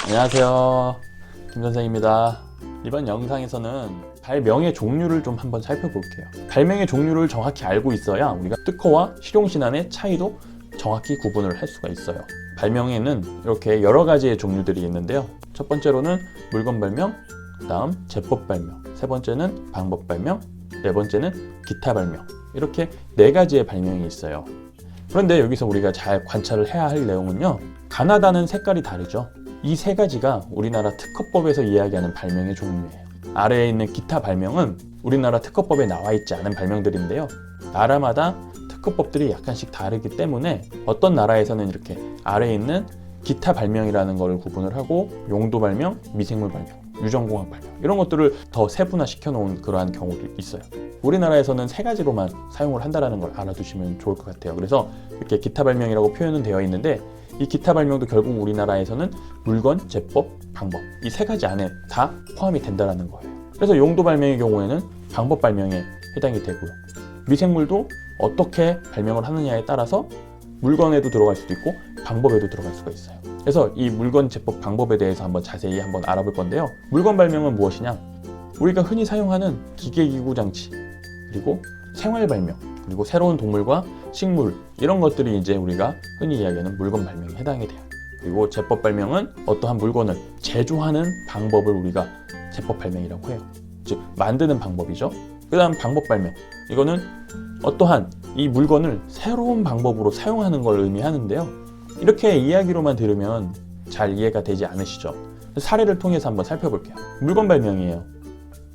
안녕하세요, 김 선생입니다. 이번 영상에서는 발명의 종류를 좀 한번 살펴볼게요. 발명의 종류를 정확히 알고 있어야 우리가 특허와 실용신안의 차이도 정확히 구분을 할 수가 있어요. 발명에는 이렇게 여러 가지의 종류들이 있는데요. 첫 번째로는 물건 발명, 그 다음 제법 발명, 세 번째는 방법 발명, 네 번째는 기타 발명, 이렇게 네 가지의 발명이 있어요. 그런데 여기서 우리가 잘 관찰을 해야 할 내용은요, 가나다는 색깔이 다르죠. 이 세 가지가 우리나라 특허법에서 이야기하는 발명의 종류예요. 아래에 있는 기타 발명은 우리나라 특허법에 나와 있지 않은 발명들인데요. 나라마다 특허법들이 약간씩 다르기 때문에 어떤 나라에서는 이렇게 아래에 있는 기타 발명이라는 걸 구분을 하고 용도 발명, 미생물 발명, 유전공학 발명 이런 것들을 더 세분화시켜 놓은 그러한 경우도 있어요. 우리나라에서는 세 가지로만 사용을 한다는 걸 알아두시면 좋을 것 같아요. 그래서 이렇게 기타 발명이라고 표현은 되어 있는데 이 기타 발명도 결국 우리나라에서는 물건, 제법, 방법 이 세 가지 안에 다 포함이 된다는 거예요. 그래서 용도 발명의 경우에는 방법 발명에 해당이 되고요. 미생물도 어떻게 발명을 하느냐에 따라서 물건에도 들어갈 수도 있고 방법에도 들어갈 수가 있어요. 그래서 이 물건, 제법, 방법에 대해서 자세히 알아볼 건데요. 물건 발명은 무엇이냐? 우리가 흔히 사용하는 기계기구 장치, 그리고 생활 발명, 그리고 새로운 동물과 식물 이런 것들이 이제 우리가 흔히 이야기하는 물건 발명에 해당이 돼요. 그리고 제법 발명은 어떠한 물건을 제조하는 방법을 우리가 제법 발명이라고 해요. 즉 만드는 방법이죠. 그 다음 방법 발명, 이거는 어떠한 이 물건을 새로운 방법으로 사용하는 걸 의미하는데요. 이렇게 이야기로만 들으면 잘 이해가 되지 않으시죠? 사례를 통해서 한번 살펴볼게요. 물건 발명이에요.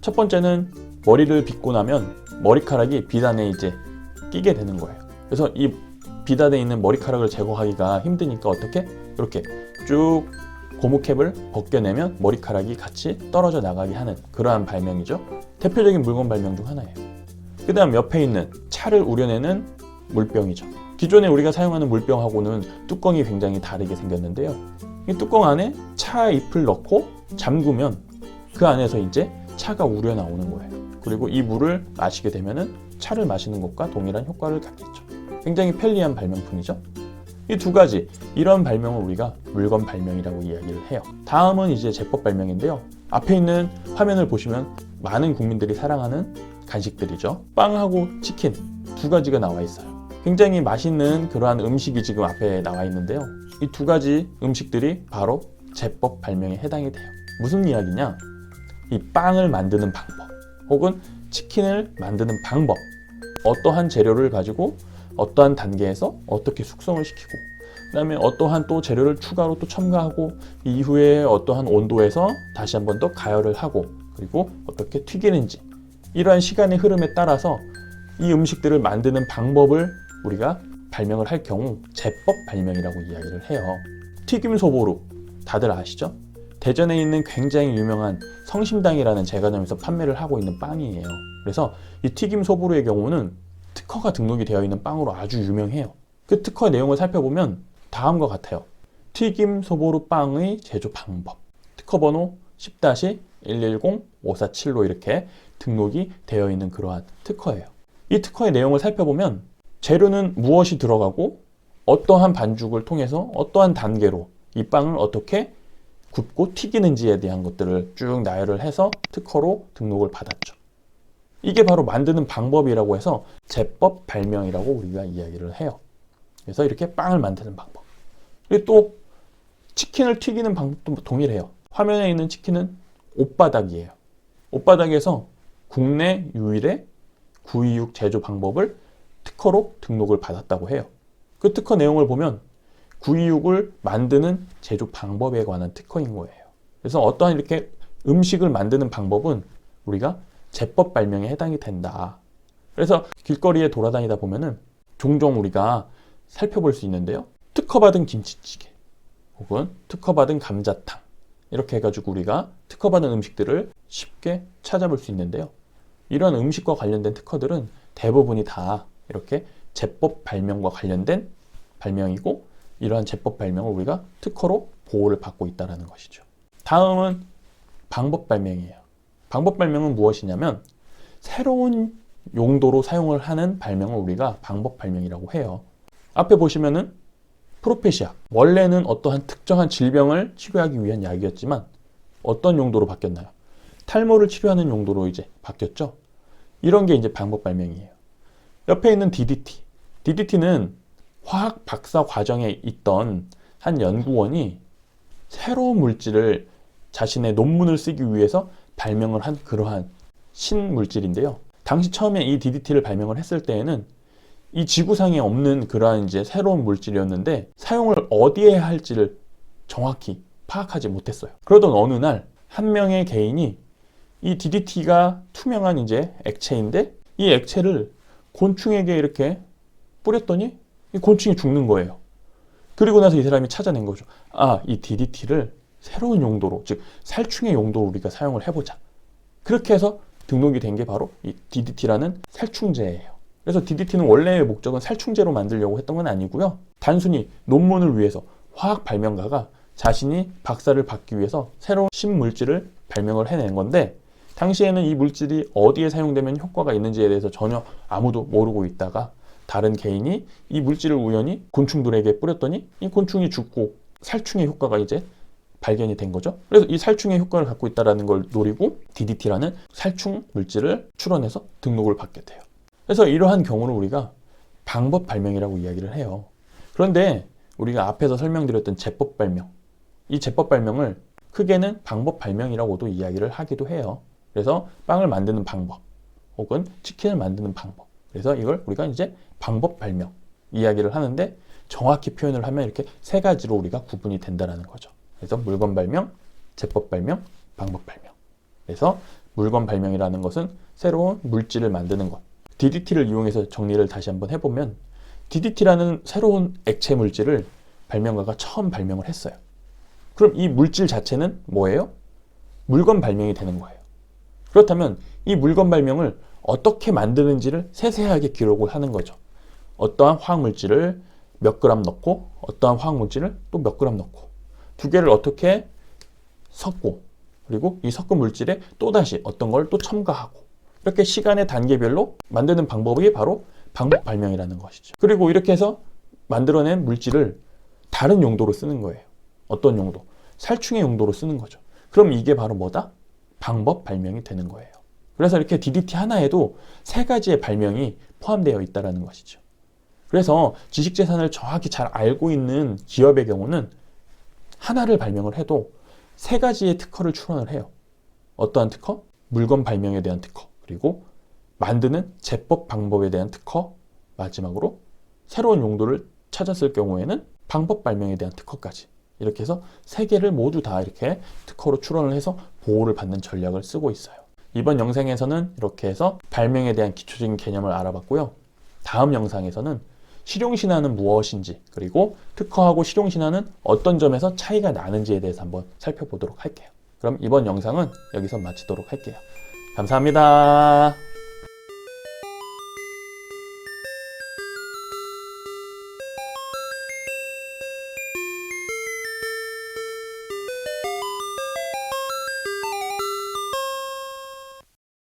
첫 번째는 머리를 빗고 나면 머리카락이 비단에 이제 끼게 되는 거예요. 그래서 이 비단에 있는 머리카락을 제거하기가 힘드니까 어떻게? 이렇게 쭉 고무캡을 벗겨내면 머리카락이 같이 떨어져 나가게 하는 그러한 발명이죠. 대표적인 물건 발명 중 하나예요. 그 다음 옆에 있는 차를 우려내는 물병이죠. 기존에 우리가 사용하는 물병하고는 뚜껑이 굉장히 다르게 생겼는데요. 이 뚜껑 안에 차 잎을 넣고 잠그면 그 안에서 이제 차가 우려 나오는 거예요. 그리고 이 물을 마시게 되면은 차를 마시는 것과 동일한 효과를 갖겠죠. 굉장히 편리한 발명품이죠. 이 두 가지, 이런 발명을 우리가 물건 발명이라고 이야기를 해요. 다음은 이제 제법 발명인데요. 앞에 있는 화면을 보시면 많은 국민들이 사랑하는 간식들이죠. 빵하고 치킨 두 가지가 나와 있어요. 굉장히 맛있는 그러한 음식이 지금 앞에 나와 있는데요. 이 두 가지 음식들이 바로 제법 발명에 해당이 돼요. 무슨 이야기냐? 이 빵을 만드는 방법 혹은 치킨을 만드는 방법, 어떠한 재료를 가지고 어떠한 단계에서 어떻게 숙성을 시키고 그 다음에 어떠한 또 재료를 추가로 또 첨가하고 이후에 어떠한 온도에서 다시 한 번 더 가열을 하고 그리고 어떻게 튀기는지 이러한 시간의 흐름에 따라서 이 음식들을 만드는 방법을 우리가 발명을 할 경우 제법 발명이라고 이야기를 해요. 튀김 소보루 다들 아시죠? 대전에 있는 굉장히 유명한 성심당이라는 제과점에서 판매를 하고 있는 빵이에요. 그래서 이 튀김 소보루의 경우는 특허가 등록이 되어 있는 빵으로 아주 유명해요. 그 특허 내용을 살펴보면 다음과 같아요. 튀김 소보루 빵의 제조 방법, 특허번호 10-110547로 이렇게 등록이 되어 있는 그러한 특허예요. 이 특허의 내용을 살펴보면 재료는 무엇이 들어가고 어떠한 반죽을 통해서 어떠한 단계로 이 빵을 어떻게 굽고 튀기는지에 대한 것들을 쭉 나열을 해서 특허로 등록을 받았죠. 이게 바로 만드는 방법이라고 해서 제법 발명이라고 우리가 이야기를 해요. 그래서 이렇게 빵을 만드는 방법. 그리고 또 치킨을 튀기는 방법도 동일해요. 화면에 있는 치킨은 옷바닥이에요. 옷바닥에서 국내 유일의 구이육 제조 방법을 특허로 등록을 받았다고 해요. 그 특허 내용을 보면 구이육을 만드는 제조 방법에 관한 특허인 거예요. 그래서 어떠한 이렇게 음식을 만드는 방법은 우리가 제법 발명에 해당이 된다. 그래서 길거리에 돌아다니다 보면은 종종 우리가 살펴볼 수 있는데요. 특허받은 김치찌개 혹은 특허받은 감자탕 이렇게 해가지고 우리가 특허받은 음식들을 쉽게 찾아볼 수 있는데요. 이런 음식과 관련된 특허들은 대부분이 다 이렇게 제법 발명과 관련된 발명이고 이러한 제법 발명을 우리가 특허로 보호를 받고 있다는 것이죠. 다음은 방법 발명이에요. 방법 발명은 무엇이냐면 새로운 용도로 사용을 하는 발명을 우리가 방법 발명이라고 해요. 앞에 보시면은 프로페시아, 원래는 어떠한 특정한 질병을 치료하기 위한 약이었지만 어떤 용도로 바뀌었나요? 탈모를 치료하는 용도로 이제 바뀌었죠. 이런 게 이제 방법 발명이에요. 옆에 있는 DDT. DDT는 화학 박사 과정에 있던 한 연구원이 새로운 물질을 자신의 논문을 쓰기 위해서 발명을 한 그러한 신물질인데요. 당시 처음에 이 DDT를 발명을 했을 때에는 이 지구상에 없는 그러한 이제 새로운 물질이었는데 사용을 어디에 할지를 정확히 파악하지 못했어요. 그러던 어느 날 한 명의 개인이 이 DDT가 투명한 이제 액체인데 이 액체를 곤충에게 이렇게 뿌렸더니 이 곤충이 죽는 거예요. 그리고 나서 이 사람이 찾아낸 거죠. 아, 이 DDT를 새로운 용도로, 즉 살충의 용도로 우리가 사용을 해보자. 그렇게 해서 등록이 된 게 바로 이 DDT라는 살충제예요. 그래서 DDT는 원래의 목적은 살충제로 만들려고 했던 건 아니고요. 단순히 논문을 위해서 화학 발명가가 자신이 박사를 받기 위해서 새로운 신물질을 발명을 해낸 건데 당시에는 이 물질이 어디에 사용되면 효과가 있는지에 대해서 전혀 아무도 모르고 있다가 다른 개인이 이 물질을 우연히 곤충들에게 뿌렸더니 이 곤충이 죽고 살충의 효과가 이제 발견이 된 거죠. 그래서 이 살충의 효과를 갖고 있다는 걸 노리고 DDT라는 살충 물질을 출원해서 등록을 받게 돼요. 그래서 이러한 경우를 우리가 방법 발명이라고 이야기를 해요. 그런데 우리가 앞에서 설명드렸던 제법 발명, 이 제법 발명을 크게는 방법 발명이라고도 이야기를 하기도 해요. 그래서 빵을 만드는 방법 혹은 치킨을 만드는 방법, 그래서 이걸 우리가 이제 방법 발명 이야기를 하는데 정확히 표현을 하면 이렇게 세 가지로 우리가 구분이 된다는 거죠. 그래서 물건 발명, 제법 발명, 방법 발명. 그래서 물건 발명이라는 것은 새로운 물질을 만드는 것. DDT를 이용해서 정리를 다시 한번 해보면 DDT라는 새로운 액체 물질을 발명가가 처음 발명을 했어요. 그럼 이 물질 자체는 뭐예요? 물건 발명이 되는 거예요. 그렇다면 이 물건 발명을 어떻게 만드는지를 세세하게 기록을 하는 거죠. 어떠한 화학물질을 몇 그램 넣고 어떠한 화학물질을 또 몇 그램 넣고 두 개를 어떻게 섞고 그리고 이 섞은 물질에 또다시 어떤 걸 또 첨가하고 이렇게 시간의 단계별로 만드는 방법이 바로 방법 발명이라는 것이죠. 그리고 이렇게 해서 만들어낸 물질을 다른 용도로 쓰는 거예요. 어떤 용도? 살충의 용도로 쓰는 거죠. 그럼 이게 바로 뭐다? 방법 발명이 되는 거예요. 그래서 이렇게 DDT 하나에도 세 가지의 발명이 포함되어 있다는 것이죠. 그래서 지식재산을 정확히 잘 알고 있는 기업의 경우는 하나를 발명을 해도 세 가지의 특허를 출원을 해요. 어떠한 특허? 물건 발명에 대한 특허, 그리고 만드는 제법 방법에 대한 특허, 마지막으로 새로운 용도를 찾았을 경우에는 방법 발명에 대한 특허까지. 이렇게 해서 세 개를 모두 다 이렇게 특허로 출원을 해서 보호를 받는 전략을 쓰고 있어요. 이번 영상에서는 이렇게 해서 발명에 대한 기초적인 개념을 알아봤고요. 다음 영상에서는 실용신화는 무엇인지, 그리고 특허하고 실용신화는 어떤 점에서 차이가 나는지에 대해서 한번 살펴보도록 할게요. 그럼 이번 영상은 여기서 마치도록 할게요. 감사합니다.